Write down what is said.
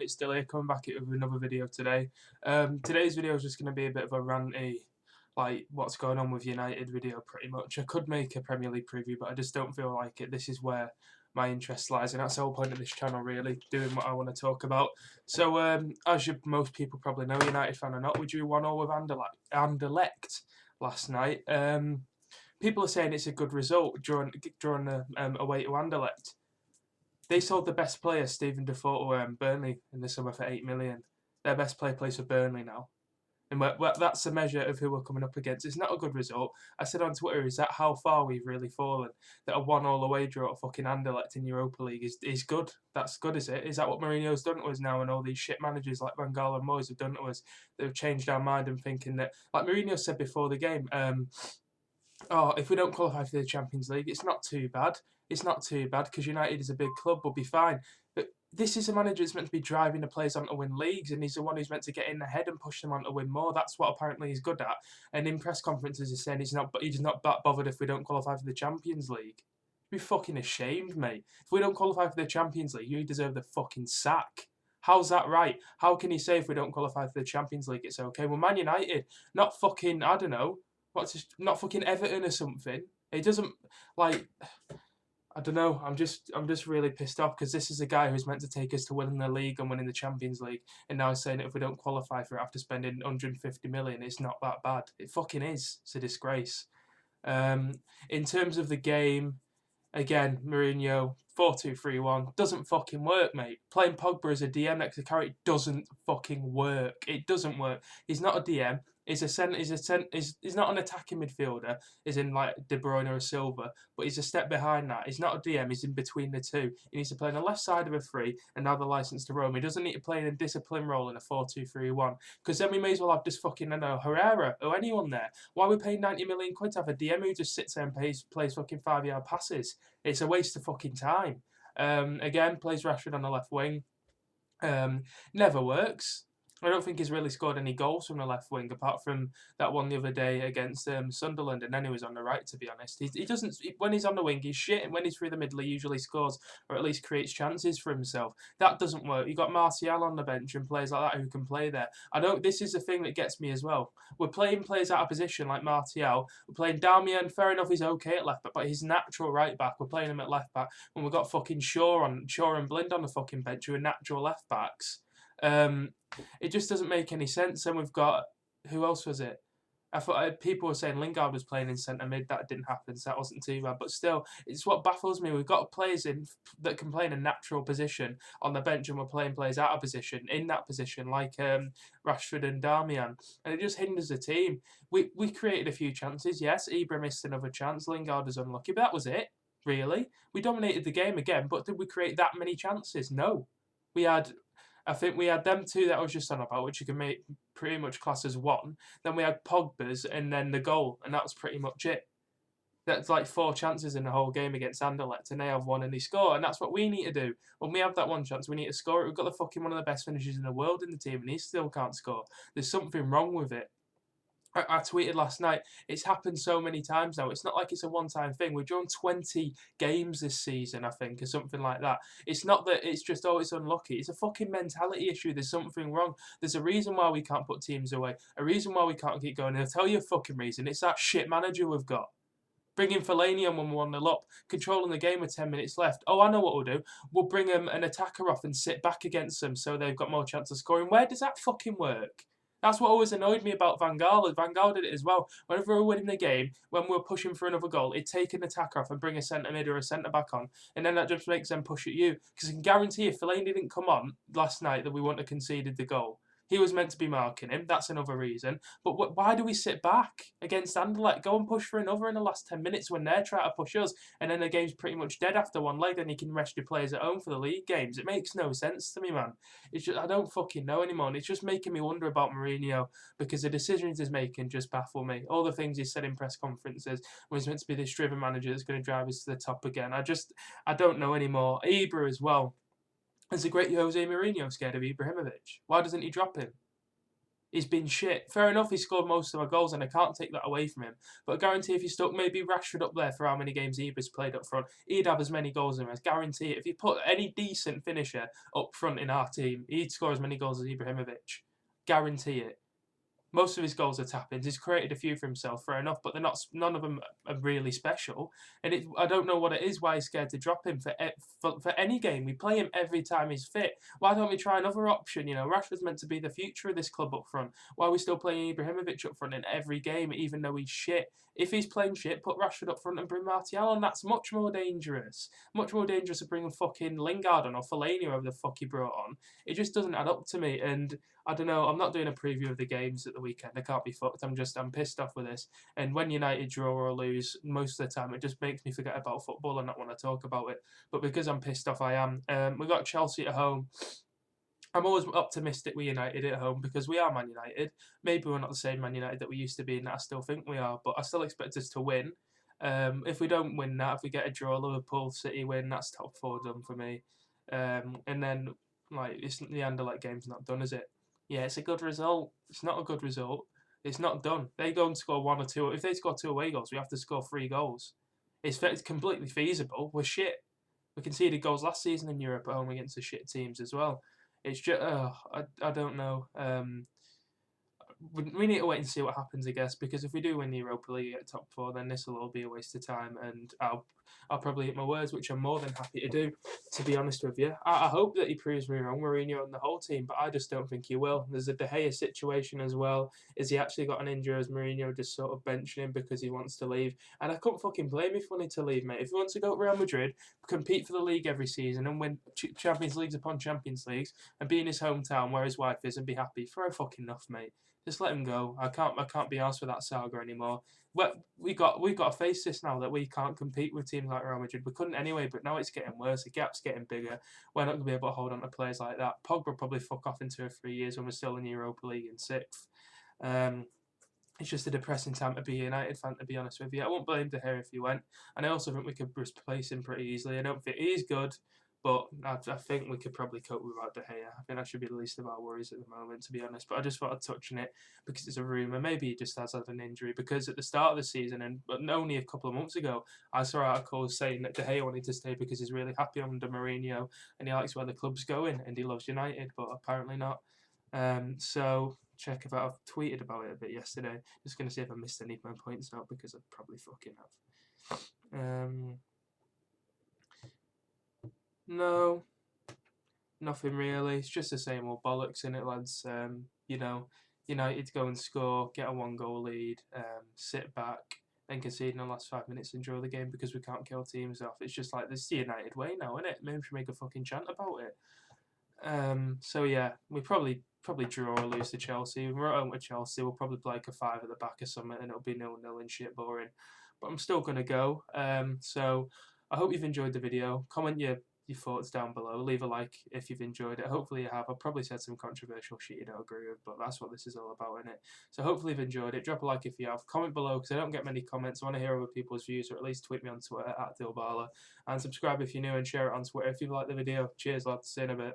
It's still here, coming back with another video today. Today's video is just going to be a bit of a ranty, like what's going on with United video pretty much. I could make a Premier League preview, but I just don't feel like it. This is where my interest lies, and that's the whole point of this channel, really, doing what I want to talk about. So, as most people probably know, United fan or not, we drew 1-0 with Anderlecht last night. People are saying it's a good result, drawing away to Anderlecht. They sold the best player, Stephen Defoe, to Burnley in the summer for 8 million. Their best player plays for Burnley now. And that's a measure of who we're coming up against. It's not a good result. I said on Twitter, is that how far we've really fallen? That a 1-1 away draw at fucking Anderlecht in Europa League is good. That's good, is it? Is that what Mourinho's done to us now, and all these shit managers like Van Gaal and Moyes have done to us? They've changed our mind and thinking that, like Mourinho said before the game, if we don't qualify for the Champions League, it's not too bad. It's not too bad because United is a big club, we'll be fine. But this is a manager that's meant to be driving the players on to win leagues, and he's the one who's meant to get in ahead and push them on to win more. That's what apparently he's good at. And in press conferences, he's saying he's not that bothered if we don't qualify for the Champions League. You'd be fucking ashamed, mate. If we don't qualify for the Champions League, you deserve the fucking sack. How's that right? How can he say if we don't qualify for the Champions League, it's okay? Well, Man United, not fucking, I don't know, not fucking Everton or something. It doesn't, like, I don't know. I'm just really pissed off because this is a guy who's meant to take us to winning the league and winning the Champions League, and now he's saying that if we don't qualify for it after spending 150 million, it's not that bad. It fucking is. It's a disgrace. In terms of the game, again, Mourinho 4-2-3-1 doesn't fucking work, mate. Playing Pogba as a DM next to Carrick doesn't fucking work. It doesn't work. He's not a DM. He's not an attacking midfielder, as in like De Bruyne or Silva, but he's a step behind that. He's not a DM, he's in between the two. He needs to play on the left side of a 3 and now the licence to roam. He doesn't need to play in a discipline role in a 4-2-3-1, because then we may as well have just fucking, I don't know, Herrera or anyone there. Why are we paying 90 million quid to have a DM who just sits there and plays fucking 5-yard passes? It's a waste of fucking time. Again, plays Rashford on the left wing. Never works. I don't think he's really scored any goals from the left wing, apart from that one the other day against Sunderland, and then he was on the right, to be honest. He doesn't, when he's on the wing, he's shit, and when he's through the middle, he usually scores, or at least creates chances for himself. That doesn't work. You've got Martial on the bench and players like that who can play there. This is the thing that gets me as well. We're playing players out of position like Martial. We're playing Darmian, fair enough, he's okay at left back, but he's natural right back. We're playing him at left back when we've got fucking Shaw and Blind on the fucking bench who are natural left backs. It just doesn't make any sense. And we've got, who else was it? I thought people were saying Lingard was playing in centre mid. That didn't happen, so that wasn't too bad. But still, it's what baffles me. We've got players in that can play in a natural position on the bench, and we're playing players out of position in that position, like Rashford and Darmian, and it just hinders the team. We created a few chances, yes. Ibra missed another chance. Lingard was unlucky, but that was it. Really, we dominated the game again, but did we create that many chances? No, I think we had them two that I was just on about, which you can make pretty much class as one. Then we had Pogba's and then the goal, and that was pretty much it. That's like 4 chances in the whole game against Anderlecht, and they have one and they score, and that's what we need to do. When we have that one chance, we need to score it. We've got the fucking one of the best finishers in the world in the team, and he still can't score. There's something wrong with it. I tweeted last night, it's happened so many times now. It's not like it's a one-time thing. We've drawn 20 games this season, I think, or something like that. It's not that it's just, oh, it's unlucky. It's a fucking mentality issue. There's something wrong. There's a reason why we can't put teams away. A reason why we can't keep going. And I'll tell you a fucking reason. It's that shit manager we've got. Bringing Fellaini on when we're 1-0 up, controlling the game with 10 minutes left. Oh, I know what we'll do. We'll bring an attacker off and sit back against them so they've got more chance of scoring. Where does that fucking work? That's what always annoyed me about Van Gaal. Van Gaal did it as well. Whenever we were winning the game, when we were pushing for another goal, he'd take an attacker off and bring a centre mid or a centre back on, and then that just makes them push at you. Because I can guarantee if Fellaini didn't come on last night, that we wouldn't have conceded the goal. He was meant to be marking him. That's another reason. But why do we sit back against Anderlecht? Go and push for another in the last 10 minutes when they're trying to push us, and then the game's pretty much dead after one leg, and you can rest your players at home for the league games. It makes no sense to me, man. It's just, I don't fucking know anymore. And it's just making me wonder about Mourinho, because the decisions he's making just baffle me. All the things he said in press conferences when he's meant to be this driven manager that's going to drive us to the top again. I don't know anymore. Ibra as well. Is the great Jose Mourinho scared of Ibrahimovic? Why doesn't he drop him? He's been shit. Fair enough, he scored most of our goals, and I can't take that away from him. But I guarantee if you stuck maybe Rashford up there for how many games Ibra's played up front, he'd have as many goals as him. I guarantee it. If you put any decent finisher up front in our team, he'd score as many goals as Ibrahimovic. Guarantee it. Most of his goals are tap-ins. He's created a few for himself, fair enough, but they're not. None of them are really special. And I don't know what it is. Why he's scared to drop him for any game. We play him every time he's fit. Why don't we try another option? You know, Rashford's meant to be the future of this club up front. Why are we still playing Ibrahimovic up front in every game, even though he's shit? If he's playing shit, put Rashford up front and bring Martial on. That's much more dangerous. Much more dangerous than bringing fucking Lingard on or Fellaini, whoever the fuck he brought on. It just doesn't add up to me. And I don't know. I'm not doing a preview of the games at the weekend. I can't be fucked. I'm pissed off with this. And when United draw or lose, most of the time it just makes me forget about football and not want to talk about it. But because I'm pissed off, I am. We got Chelsea at home. I'm always optimistic with United at home because we are Man United. Maybe we're not the same Man United that we used to be, and I still think we are. But I still expect us to win. If we don't win that, if we get a draw, Liverpool, City win, that's top 4 done for me. And then like it's the Anderlecht game's not done, is it? Yeah, it's a good result. It's not a good result. It's not done. They go and score 1 or 2. If they score 2 away goals, we have to score 3 goals. It's completely feasible. We're shit. We conceded goals last season in Europe at home against the shit teams as well. It's just, I don't know. We need to wait and see what happens, I guess, because if we do win the Europa League at top 4, then this will all be a waste of time, and I'll probably eat my words, which I'm more than happy to do, to be honest with you. I hope that he proves me wrong, Mourinho and the whole team, but I just don't think he will. There's a De Gea situation as well. Is he actually got an injury, as Mourinho just sort of benching him because he wants to leave? And I couldn't fucking blame him if he wanted to leave, mate. If he wants to go to Real Madrid, compete for the league every season and win Champions Leagues upon Champions Leagues and be in his hometown where his wife is and be happy, fair fucking enough, mate. Just let him go. I can't be arsed with that saga anymore. We've got to face this now that we can't compete with teams like Real Madrid. We couldn't anyway, but now it's getting worse. The gap's getting bigger. We're not going to be able to hold on to players like that. Pogba will probably fuck off in 2 or 3 years when we're still in the Europa League in 6th. It's just a depressing time to be a United fan, to be honest with you. I won't blame De Gea if he went. And I also think we could replace him pretty easily. I don't think he's good, but I think we could probably cope without De Gea. I think that should be the least of our worries at the moment, to be honest. But I just thought I'd touch on it because it's a rumour. Maybe he just has had an injury, because at the start of the season, and only a couple of months ago, I saw articles saying that De Gea wanted to stay because he's really happy under Mourinho and he likes where the club's going and he loves United, but apparently not. So check if I've tweeted about it a bit yesterday. Just going to see if I missed any of my points out, because I probably fucking have. No, nothing really. It's just the same old bollocks in it, lads. You know, United go and score, get a 1-goal lead, sit back, then concede in the last 5 minutes and draw the game because we can't kill teams off. It's just like, this is the United way now, isn't it? Maybe we should make a fucking chant about it. So yeah, we probably draw or lose to Chelsea. We're at home with Chelsea. We'll probably play like a 5 at the back or something, and it'll be 0-0 and shit boring. But I'm still gonna go. So I hope you've enjoyed the video. Comment your thoughts down below. Leave a like if you've enjoyed it. Hopefully you have. I've probably said some controversial shit you don't agree with, but that's what this is all about, isn't it? So hopefully you've enjoyed it. Drop a like if you have. Comment below, because I don't get many comments. I want to hear other people's views, or at least tweet me on Twitter @Dilbala. And subscribe if you're new, and share it on Twitter if you like the video. Cheers, lads. See you in a bit.